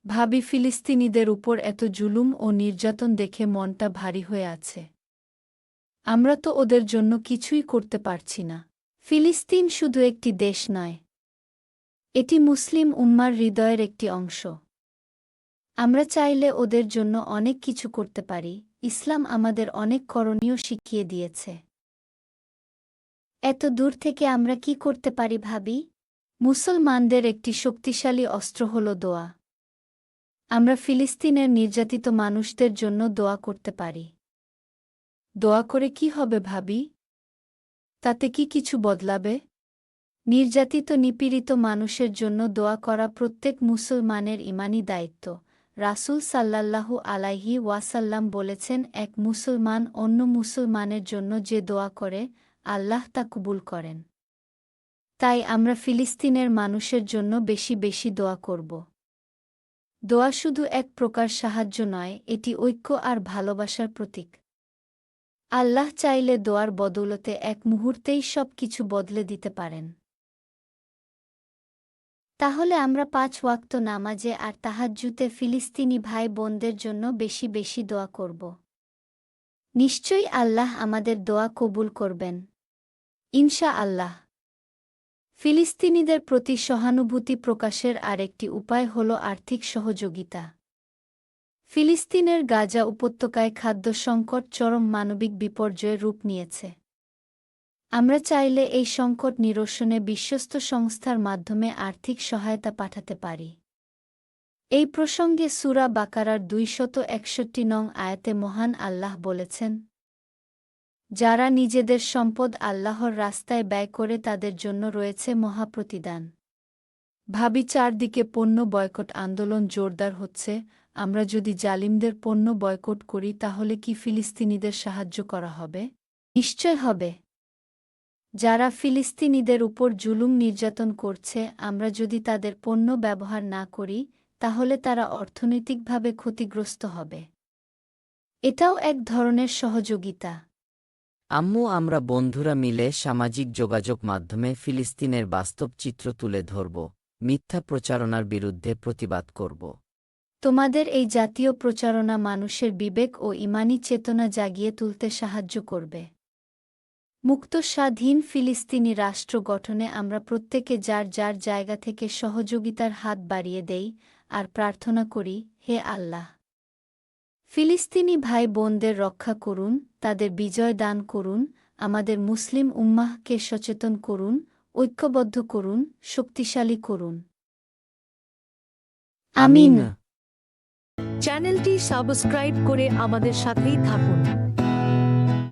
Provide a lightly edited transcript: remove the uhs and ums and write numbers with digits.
ভাবি ফিলিস্তিনিদের উপর এত জুলুম ও নির্যাতন দেখে মনটা ভারী হয়ে আছে। আমরা তো ওদের জন্য কিছুই করতে পারছি না। ফিলিস্তিন শুধু একটি দেশ নয়, এটি মুসলিম উম্মার হৃদয়ের একটি অংশ। আমরা চাইলে ওদের জন্য অনেক কিছু করতে পারি। ইসলাম আমাদের অনেক করণীয় শিখিয়ে দিয়েছে। এত দূর থেকে আমরা কি করতে পারি ভাবি? মুসলমানদের একটি শক্তিশালী অস্ত্র হল দোয়া। আমরা ফিলিস্তিনের নির্যাতিত মানুষদের জন্য দোয়া করতে পারি। দোয়া করে কি হবে ভাবি? তাতে কি কিছু বদলাবে? নির্যাতিত নিপীড়িত মানুষের জন্য দোয়া করা প্রত্যেক মুসলমানের ঈমানী দায়িত্ব। রাসূল সাল্লাল্লাহু আলাইহি ওয়াসাল্লাম বলেছেন, এক মুসলমান অন্য মুসলমানের জন্য যে দোয়া করে, আল্লাহ তা কবুল করেন। তাই আমরা ফিলিস্তিনের মানুষের জন্য বেশি বেশি দোয়া করব। দোয়া শুধু এক প্রকার সাহায্য নয়, এটি ঐক্য আর ভালোবাসার প্রতীক। আল্লাহ চাইলে দোয়ার বদৌলতে এক মুহূর্তেই সব কিছু বদলে দিতে পারেন। তাহলে আমরা ৫ ওয়াক্ত নামাজে আর তাহাজ্জুদে ফিলিস্তিনি ভাই বোনদের জন্য বেশি বেশি দোয়া করব। নিশ্চয়ই আল্লাহ আমাদের দোয়া কবুল করবেন। ইনশা আল্লাহ। ফিলিস্তিনিদের প্রতি সহানুভূতি প্রকাশের আরেকটি উপায় হল আর্থিক সহযোগিতা। ফিলিস্তিনের গাজা উপত্যকায় খাদ্য সংকট চরম মানবিক বিপর্যয়ের রূপ নিয়েছে। আমরা চাইলে এই সংকট নিরসনে বিশ্বস্ত সংস্থার মাধ্যমে আর্থিক সহায়তা পাঠাতে পারি। এই প্রসঙ্গে সূরা বাকারার ২৬১ নং আয়াতে মহান আল্লাহ বলেছেন, যারা নিজেদের সম্পদ আল্লাহর রাস্তায় ব্যয় করে তাদের জন্য রয়েছে মহাপ্রতিদান। ভাবি চারদিকে পণ্য বয়কট আন্দোলন জোরদার হচ্ছে। আমরা যদি জালিমদের পণ্য বয়কট করি তাহলে কি ফিলিস্তিনিদের সাহায্য করা হবে? নিশ্চয় হবে। যারা ফিলিস্তিনিদের উপর জুলুম নির্যাতন করছে, আমরা যদি তাদের পণ্য ব্যবহার না করি, তাহলে তারা অর্থনৈতিকভাবে ক্ষতিগ্রস্ত হবে। এটাও এক ধরনের সহযোগিতা। আম্মু, আমরা বন্ধুরা মিলে সামাজিক যোগাযোগ মাধ্যমে ফিলিস্তিনের বাস্তব চিত্র তুলে ধরব, মিথ্যা প্রচারণার বিরুদ্ধে প্রতিবাদ করব। তোমাদের এই জাতীয় প্রচারণা মানুষের বিবেক ও ঈমানী চেতনা জাগিয়ে তুলতে সাহায্য করবে। মুক্ত স্বাধীন ফিলিস্তিনি রাষ্ট্র গঠনে আমরা প্রত্যেকে যার যার জায়গা থেকে সহযোগিতার হাত বাড়িয়ে দেই আর প্রার্থনা করি, হে আল্লাহ, ফিলিস্তিনি ভাই বোনদের রক্ষা করুন, তাদের বিজয় দান করুন, আমাদের মুসলিম উম্মাহকে সচেতন করুন, ঐক্যবদ্ধ করুন, শক্তিশালী করুন। আমিন। চ্যানেলটি সাবস্ক্রাইব করে আমাদের সাথেই থাকুন।